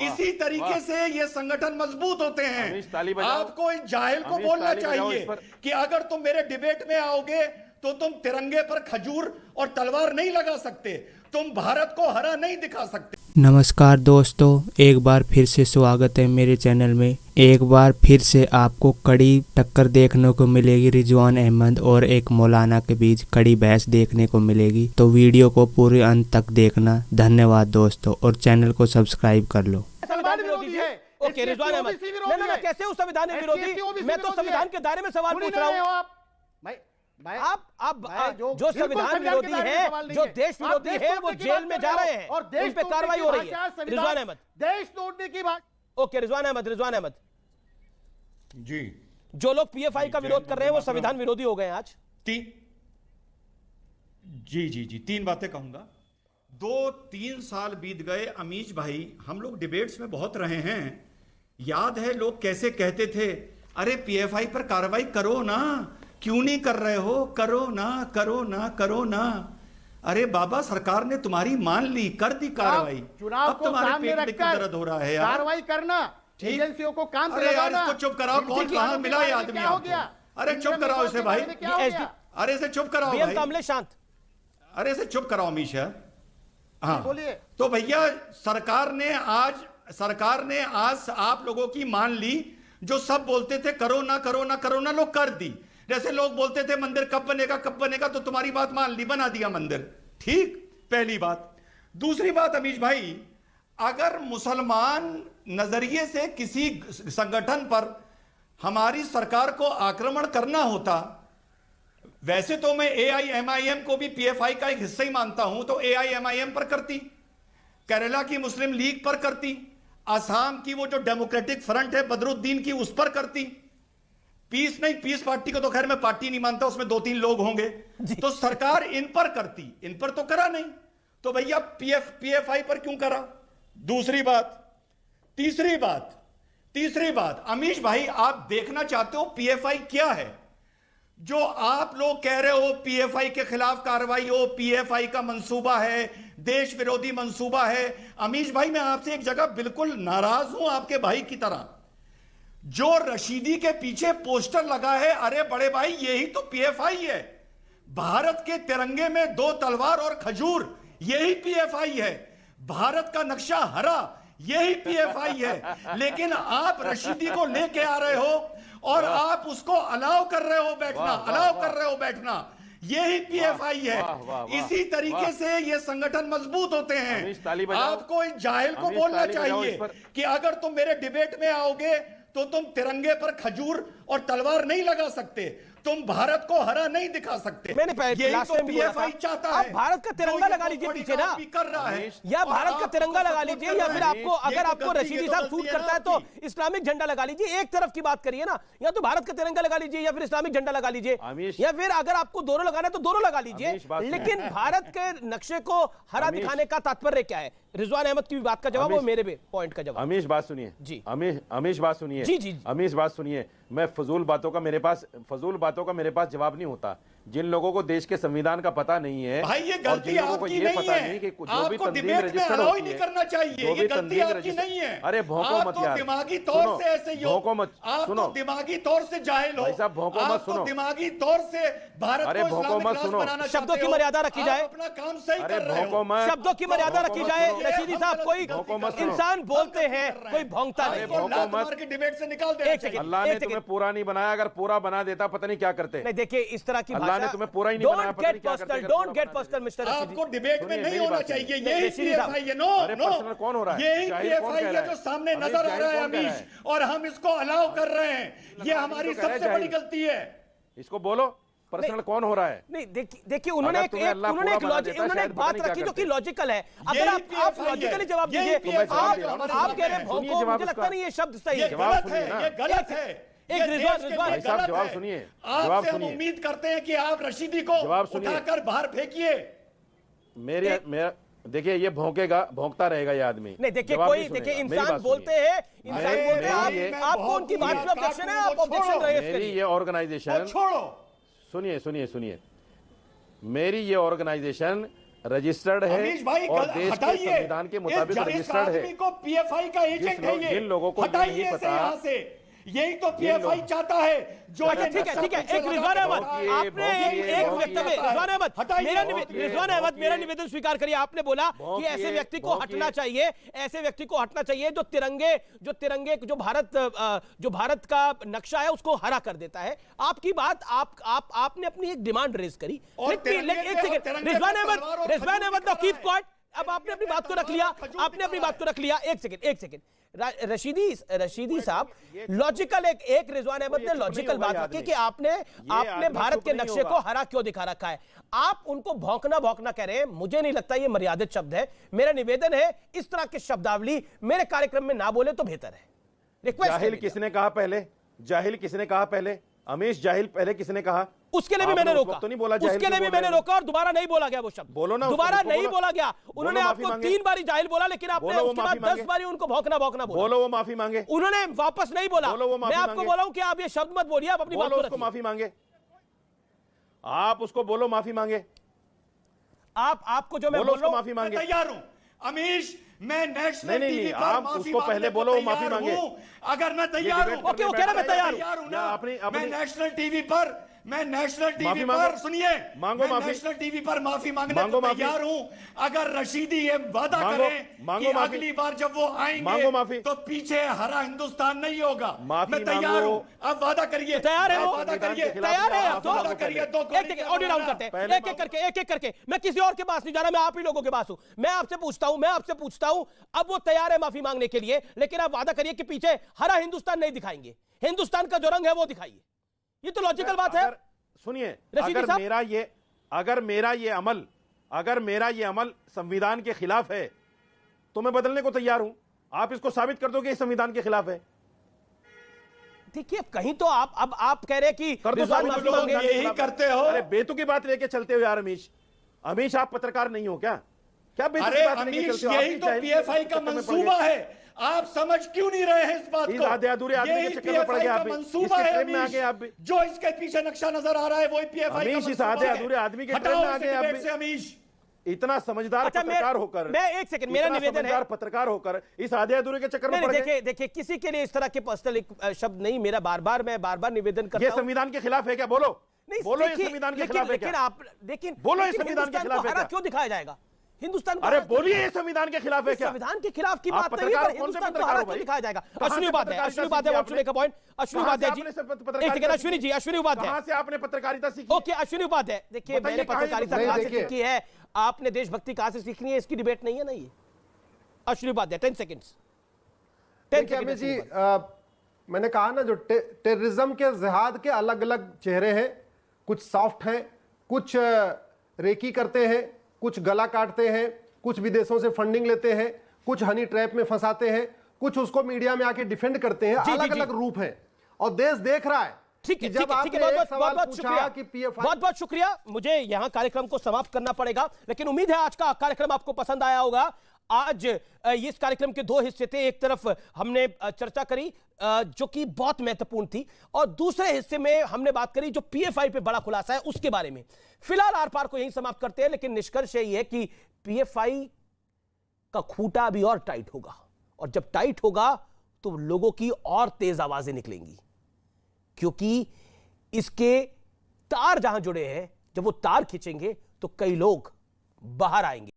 इसी तरीके से ये संगठन मजबूत होते हैं। आपको इस जाहिल को बोलना चाहिए कि अगर तुम मेरे डिबेट में आओगे तो तुम तिरंगे पर खजूर और तलवार नहीं लगा सकते, तुम भारत को हरा नहीं दिखा सकते। नमस्कार दोस्तों, एक बार फिर से स्वागत है मेरे चैनल में। एक बार फिर से आपको कड़ी टक्कर देखने को मिलेगी रिजवान अहमद और एक मौलाना के बीच कड़ी बहस देखने को मिलेगी, तो वीडियो को पूरे अंत तक देखना। धन्यवाद दोस्तों, और चैनल को सब्सक्राइब कर लो। संविधान विरोधी है। ओके रिजवान अहमद, नहीं कैसे हो संविधान विरोधी? मैं तो संविधान के दायरे में सवाल पूछ रहा हूँ। आप जो संविधान विरोधी है, जो देश विरोधी है, वो जेल में जा रहे हैं और उन पे कार्रवाई हो रही है। रिजवान अहमद, देश तोड़ने की बात। ओके रिजवान अहमद जी, जो लोग पीएफआई का विरोध कर रहे हैं वो संविधान विरोधी हो गए आज। जी तीन बातें कहूंगा। 2-3 साल बीत गए अमीश भाई, हम लोग डिबेट्स में बहुत रहे हैं। याद है लोग कैसे कहते थे, अरे पीएफआई पर कार्रवाई करो ना, क्यों नहीं कर रहे हो, करो ना। अरे बाबा, सरकार ने तुम्हारी मान ली, कर दी कार्रवाई। चुनाव को सामने रखकर दर्द हो रहा है यार, कार्रवाई करना, एजेंसियों को काम पे लगाना। इसको चुप कराओ, कौन कहां मिला ये आदमी? हो गया? अरे चुप कराओ इसे भाई, अरे इसे चुप कराओ भाई, कामले शांत, अरे इसे चुप कराओ अमीश। हाँ बोलिए। तो भैया, सरकार ने आज आप लोगों की मान ली। जो सब बोलते थे करो ना, लोग कर दी। जैसे लोग बोलते थे मंदिर कब बनेगा, तो तुम्हारी बात मान ली, बना दिया मंदिर। ठीक, पहली बात। दूसरी बात अमीश भाई, अगर मुसलमान नजरिए से किसी संगठन पर हमारी सरकार को आक्रमण करना होता, वैसे तो मैं एआईएमआईएम को भी पीएफआई का एक हिस्सा ही मानता हूं, तो एआईएमआईएम पर करती, केरला की मुस्लिम लीग पर करती, असम की वो जो डेमोक्रेटिक फ्रंट है बदरुद्दीन की, उस पर करती। पीस पार्टी को तो खैर मैं पार्टी नहीं मानता, उसमें 2-3 लोग होंगे, तो सरकार इन पर करती, इन पर तो करा नहीं, तो भैया पीएफआई पर क्यों करा? दूसरी बात। तीसरी बात अमीश भाई, आप देखना चाहते हो पीएफआई क्या है? जो आप लोग कह रहे हो पीएफआई के खिलाफ कार्रवाई हो, पीएफआई का मंसूबा है, देश विरोधी मंसूबा है। अमीश भाई, मैं आपसे एक जगह बिल्कुल नाराज हूं आपके भाई की तरह। जो रशीदी के पीछे पोस्टर लगा है, अरे बड़े भाई, यही तो पीएफआई है। भारत के तिरंगे में 2 तलवार और खजूर, यही पीएफआई है। भारत का नक्शा हरा, यही पीएफआई है। लेकिन आप रशीदी को लेके आ रहे हो और आप उसको अलाउ कर रहे हो बैठना, यही पीएफआई है। इसी तरीके से ये संगठन मजबूत होते हैं। आपको इस जाहिल को बोलना चाहिए कि अगर तुम मेरे डिबेट में आओगे तो तुम तिरंगे पर खजूर और तलवार नहीं लगा सकते, तुम भारत को हरा नहीं दिखा सकते। मैंने यही तो पीएफआई चाहता है। आप भारत का तिरंगा लगा लीजिए पीछे ना, कर रहा है, या भारत का तिरंगा लगा लीजिए, या फिर आपको अगर आपको रशीदी साहब सूट करता है तो इस्लामिक झंडा लगा लीजिए। एक तरफ की बात करिए ना, या तो भारत का तिरंगा लगा लीजिए या फिर इस्लामिक झंडा लगा लीजिए, या फिर अगर आपको दोनों लगाना है तो दोनों लगा लीजिए। लेकिन भारत के नक्शे को हरा दिखाने का तात्पर्य क्या है? रिजवान अहमद की भी बात का जवाब और मेरे भी पॉइंट का जवाब। अमीश बात सुनिए जी, अमीश बात सुनिए जी। अमीश बात सुनिए। मैं फजूल बातों का मेरे पास जवाब नहीं होता। जिन लोगों को देश के संविधान का पता नहीं है, भाई ये गलती आपकी नहीं है, कि जो भी आपको तंजीम डिबेट में रजिस्टर्ड अलाउ होती नहीं है, करना चाहिए। ये गलती आपकी नहीं है। अरे भौंको मत यार, दिमागी तौर से ऐसे ही हो, भौंको मत, सुनो, दिमागी तौर से जाहिल हो भाई साहब, भौंको मत सुनो, दिमागी तौर से भारत अरे भौंको मत सुनो, शब्दों की मर्यादा रखी जाए, अपना काम सही अरे कर रहे हो, शब्दों की मर्यादा रखी जाए। रशीदी साहब, कोई इंसान बोलते हैं, कोई भौंकता नहीं। डिबेट से निकाल दे। अल्लाह ने तुम्हें पूरा नहीं बनाया, अगर पूरा बना देता पता नहीं क्या करते। नहीं देखिए, इस तरह की अल्लाह ने तुम्हें पूरा ही नहीं बनाया, पता नहीं क्या करते। Don't get personal mister Rashidi. आपको डिबेट में नहीं होना चाहिए। यही पीएफआई है। अरे पर्सनल कौन हो रहा है? यही पीएफआई है जो सामने नजर आ रहा है अमीश, और हम इसको अलाउ कर रहे हैं। ये हमारी सबसे बड़ी गलती है। इसको बोलो, पर्सनल कौन हो रहा है? नहीं देखिए, उन्होंने एक बात रखी जो कि लॉजिकल है। अगर आप लॉजिकली जवाब दीजिए। आप कह रहे हैं भौंको, मुझे लगता नहीं ये शब्द सही है। जवाब सुनिए ना, ये गलत है। एक भाई साहब जवाब सुनिए, जवाब सुनिए। हम उम्मीद करते हैं कि आप रशीदी को उठाकर बाहर फेंकिए। मेरा देखिए, ये भौंकता रहेगा ये आदमी। नहीं देखिए, इंसान बोलते हैं, आपको उनकी बात में ऑब्जेक्शन है, आप ऑब्जेक्शन रेज करिए। मेरी ये ऑर्गेनाइजेशन, छोड़ो, सुनिए, मेरी ये ऑर्गेनाइजेशन रजिस्टर्ड है अमीश भाई और देश के हटाइए, संविधान के मुताबिक रजिस्टर्ड है। को पीएफआई का एजेंट है ये, जिन लोगों को हटाइए नहीं इसे पता, यहाँ से। यही तो पीएफआई चाहता है। जो अच्छा ठीक है ठीक है, एक रिजवान अहमद, आपने एक वक्तव्य, रिजवान अहमद मेरा निवेदन स्वीकार करिए। आपने बोला कि ऐसे व्यक्ति को हटना चाहिए, ऐसे व्यक्ति को हटना चाहिए जो तिरंगे जो भारत का नक्शा है उसको हरा कर देता है। आपकी बात आपने अपनी एक डिमांड रेज करी। Rizwan Ahmed no keep quiet. अब आपने अपनी बात को रख लिया, एक सेकंड रशीदी साहब, लॉजिकल एक रिजवान अहमद ने लॉजिकल बात रखी कि आपने भारत के नक्शे को हरा क्यों दिखा रखा है। आप उनको भौंकना कह रहे हैं, मुझे नहीं लगता ये मर्यादित शब्द है। मेरा निवेदन है इस तरह के शब्दावली मेरे कार्यक्रम में ना बोले तो बेहतर है। रिक्वेस्ट। जाहिल किसने कहा पहले? अमीश, जाहिल पहले किसने कहा? उसके लिए भी मैंने रोका, तो नहीं बोला, उसके लिए भी मैंने रोका और दोबारा नहीं बोला गया वो शब्द। बोलो ना, दोबारा नहीं बोला गया। उन्होंने माफी आपको मांगे। 3 बारी जाहिल बोला, लेकिन आपने उसके बाद 10 बारी उनको भौंकना बोला। बोलो वो माफी मांगे। उन्होंने वापस नहीं बोला। बोलो वो माफी मैं आपको मांगे। बोला हूं कि आप ये शब्द मत बोलिए, आप अपनी बात को उसको रखिए। माफी मांगे, आप उसको बोलो माफी मांगे। आपको जो मैं बोल रहा हूं, माफी मांगे। तैयार हूं अमीश, मैं नेशनल नहीं, टीवी पर आप माफी उसको मांगने पहले को बोलो, तैयार माफी मांगे। हूं। अगर मैं तैयार हूं, ओके, वो कह रहा मैं तैयार हूं ना। अपनी- मैं नेशनल टीवी पर माफी मांगो। पर सुनिए, मांगो मैं माफी। नेशनल टीवी पर माफी मांगने मांगो को माफी। तैयार हूं। अगर रशीदी ये वादा करें मांगो कि माफी। अगली बार जब वो आएंगे मांगो माफी। तो पीछे हरा हिंदुस्तान नहीं होगा। माफी मैं तैयार मांगो। हूं। अब वादा करिए। तैयार है वो? वादा करिए। तैयार है आप? वादा करिए। ऑडियो डाउन करते हैं, एक एक करके। मैं किसी और के पास नहीं जा रहा, मैं आप ही लोगों के पास हूं। मैं आपसे पूछता हूं, अब वो तैयार है माफी मांगने के लिए, लेकिन आप वादा करिए कि पीछे हरा हिंदुस्तान नहीं दिखाएंगे, हिंदुस्तान का जो रंग है वो दिखाइए। ये तो लॉजिकल बात है। सुनिए, रशीदी अगर साहब, मेरा ये अमल संविधान के खिलाफ है तो मैं बदलने को तैयार हूं। आप इसको साबित कर दो कि संविधान के खिलाफ है। देखिए, कहीं तो आप कह रहे हैं कि कर दो रिजवान साबित, माफी लोग मांगे। यही करते हो। अरे बेतुकी बात लेके चलते हो यार अमीश, आप पत्रकार नहीं हो क्या? क्या बेतुकी अरे बात लेके अमीश, चलते हो? यही आपकी तो जाहिल पीएफआई का चक्कर में पड़ गए। मंसूबा है। आप समझ क्यों नहीं रहे हैं इस बात इस को? आधे अधूरे आदमी के यही चक्कर में पड़ गए PFI आप का भी। मंसूबा इसके है ट्रेन में आ अमीश। गए आप भी। जो इसके पीछे नक्शा नजर आ रहा है वही पीएफआई का अमीश, इस मंसूबा आधे है। अधूरे आदमी के ट्रेन हटाओ में आ इसे गए आप डिबेट भी। से अमीश। इतना समझदार अच्छा, पत्रकार होकर, मैं एक सेकंड, मेरा निवेदन है, पत्रकार होकर इस आधे अधूरे के चक्कर में नहीं, पड़ गए। देखिए किसी के लिए इस तरह के पर्सनल शब्द नहीं। मेरा मैं बार बार निवेदन करता ये हूं। संविधान के खिलाफ है क्या? बोलो, बोलो ये संविधान के खिलाफ है क्या? बोलो ये संविधान के खिलाफ है क्या? क्यों दिखाया जाएगा हिंदुस्तान को? अरे बोलिए ये संविधान के खिलाफ है क्या? संविधान के खिलाफ की आप बात नहीं, पत्रकार पर हो, कौन से हिंदुस्तान को पत्रकार हरा हो क्यों भाई? दिखाया जाएगा? कहां से अश्विनी उपाध्याय पत्रकारिता wants to make a point. Ashwini Upadhyay ji, एक सेकंड, अश्विनी उपाध्याय। कहां से आपने पत्रकारिता सीखी? ओके, अश्विनी उपाध्याय, देखिए बताइए मैंने कहां से पत्रकारिता सीखी? कहां से देखिए। सीखी है, आपने देशभक्ति कहां से सीखनी है, इसकी डिबेट नहीं है ना ये। अश्विनी उपाध्याय 10 सेकंड्स। देखिए अमित जी, मैंने कहा ना, जो टेररिज्म के जिहाद के अलग अलग चेहरे हैं। कुछ सॉफ्ट हैं, कुछ रेकी करते हैं, कुछ गला काटते हैं, कुछ विदेशों से फंडिंग लेते हैं, कुछ हनी ट्रैप में फंसाते हैं, कुछ उसको मीडिया में आके डिफेंड करते हैं। जी, अलग जी, अलग जी। रूप हैं और देश देख रहा है। ठीक है, कि जब ठीक है, आपने एक सवाल पूछा कि PFI बहुत बहुत शुक्रिया। मुझे यहां कार्यक्रम को समाप्त करना पड़ेगा, लेकिन उम्मीद है आज का कार्यक्रम आपको पसंद आया होगा। आज इस कार्यक्रम के 2 हिस्से थे। एक तरफ हमने चर्चा करी जो कि बहुत महत्वपूर्ण थी, और दूसरे हिस्से में हमने बात करी जो पीएफआई पे बड़ा खुलासा है उसके बारे में। फिलहाल आर पार को यहीं समाप्त करते हैं, लेकिन निष्कर्ष यही है कि पीएफआई का खूंटा अभी और टाइट होगा, और जब टाइट होगा तो लोगों की और तेज आवाजें निकलेंगी, क्योंकि इसके तार जहां जुड़े हैं, जब वो तार खींचेंगे तो कई लोग बाहर आएंगे।